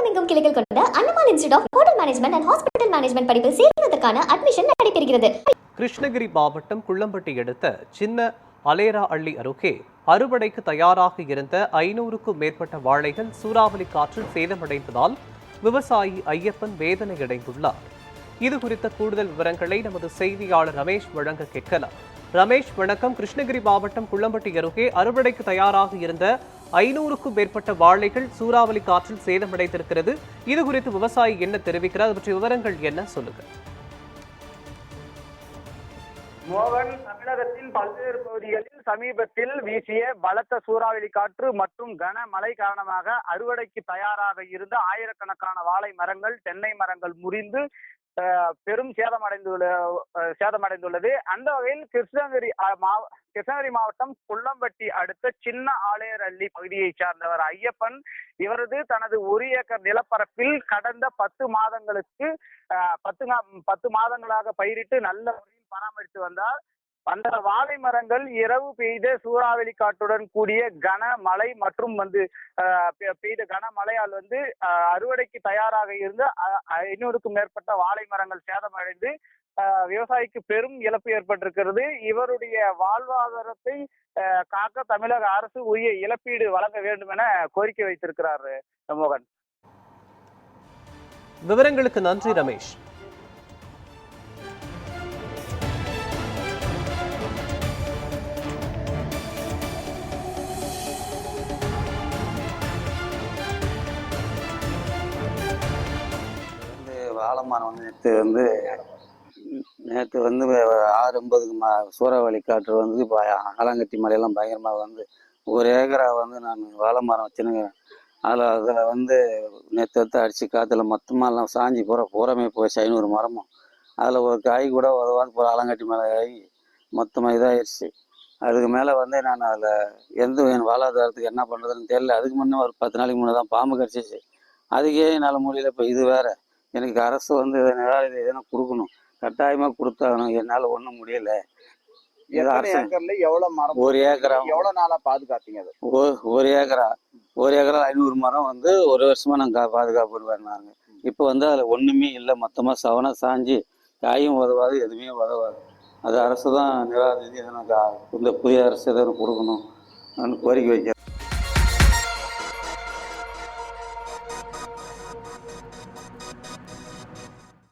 தமிழகமெங்கும் கிளைகள் கொண்ட Annamal institute of hotel management and hospital management படிப்பில் சேர்வதற்கான அட்மிஷன் நடைபெறுகிறது. கிருஷ்ணகிரி மாவட்டம் குள்ளம்பட்டி அடுத்த சின்ன அலேரா அள்ளி அருகே அறுவடைக்கு தயாராக இருந்த 500க்கும் மேற்பட்ட வாழைகள் சூறாவளி காற்றில் சேதமடைந்ததால் விவசாயி ஐயப்பன் வேதனையடைந்துள்ளார். இது குறித்த கூடுதல் விவரங்களை நமது செய்தியாளர் ரமேஷ் வழங்க கேட்கலாம். ரமேஷ் வணக்கம். கிருஷ்ணகிரி மாவட்டம் குள்ளம்பட்டி அருகே அறுவடைக்கு தயாராக இருந்த 500க்கும் மேற்பட்ட வாழைகள் சூறாவளி காற்றில் சேதமடைந்திருக்கிறது. இது குறித்து விவசாயி என்ன தெரிவிக்கிறார், அது பற்றிய விவரங்கள் என்ன சொல்லுங்க. மோகன், தமிழகத்தின் பல்வேறு பகுதிகளில் சமீபத்தில் வீசிய பலத்த சூறாவளி காற்று மற்றும் கனமழை காரணமாக அறுவடைக்கு தயாராக இருந்த ஆயிரக்கணக்கான வாழை மரங்கள், தென்னை மரங்கள் முறிந்து பெரும் சேதமடைந்துள்ளது. அந்த வகையில் கிருஷ்ணகிரி மாவட்டம் குள்ளம்பட்டி அடுத்த சின்ன ஆலேரள்ளி பகுதியை சார்ந்தவர் ஐயப்பன். இவரது தனது 1 ஏக்கர் நிலப்பரப்பில் கடந்த 10 மாதங்களாக பயிரிட்டு நல்ல முறையில் பராமரித்து வந்தார். அந்த வாழை மரங்கள் இரவு பெய்த சூறாவளி காற்றுடன் கூடிய கனமழை மற்றும் பெய்த கனமழையால் அறுவடைக்கு தயாராக இருந்த 500க்கும் மேற்பட்ட வாழை மரங்கள் சேதமடைந்து விவசாயிக்கு பெரும் இழப்பு ஏற்பட்டிருக்கிறது. இவருடைய வாழ்வாதாரத்தை காக்க தமிழக அரசு உரிய இழப்பீடு வழங்க வேண்டும் என கோரிக்கை வைத்திருக்கிறார் மோகன். விவரங்களுக்கு நன்றி ரமேஷ். வாழை மரம் நேற்று 6:50க்கு சூறாவளி காற்று இப்போ ஆலங்கட்டி மலையெல்லாம் பயங்கரமாக 1 ஏக்கரா நான் வாழை மரம் வச்சுனுங்கிறேன். அதில் நேற்று அடித்து காற்றுல மொத்தமாக எல்லாம் சாஞ்சி பூரமே போயிடுச்சு. 500 மரமும் அதில் ஒரு காய் கூட உதவாது ஆலங்கட்டி மலை ஆகி மொத்தமாக இதாகிடுச்சு. அதுக்கு மேலே நான் அதில் என் வாழ்வாதாரத்துக்கு என்ன பண்ணுறதுன்னு தெரியல. அதுக்கு முன்னே ஒரு 10 நாளைக்கு முன்னே தான் பாம்பு கடிச்சிச்சு. அதுக்கே என்னால் முடியல. இப்போ இது வேற. எனக்கு அரசு நிவாரணம் எதனா கொடுக்கணும், கட்டாயமாக கொடுத்தாகணும். என்னால் ஒன்றும் முடியல. எவ்வளவு 1 ஏக்கரா எவ்வளவு நாளா பாதுகாத்தீங்க? 1 ஏக்கரா 500 மரம் 1 வருஷமா நாங்கள் பாதுகாப்புடுவேன். நாங்கள் இப்போ அதில் ஒன்றுமே இல்லை. மொத்தமாக சவனா சாஞ்சி காயும் உதவாது, எதுவுமே உதவாது. அது அரசு தான் நிவாரண எதனா இந்த புதிய அரசு எதனா கொடுக்கணும் கோரிக்கை வைக்கிறேன்.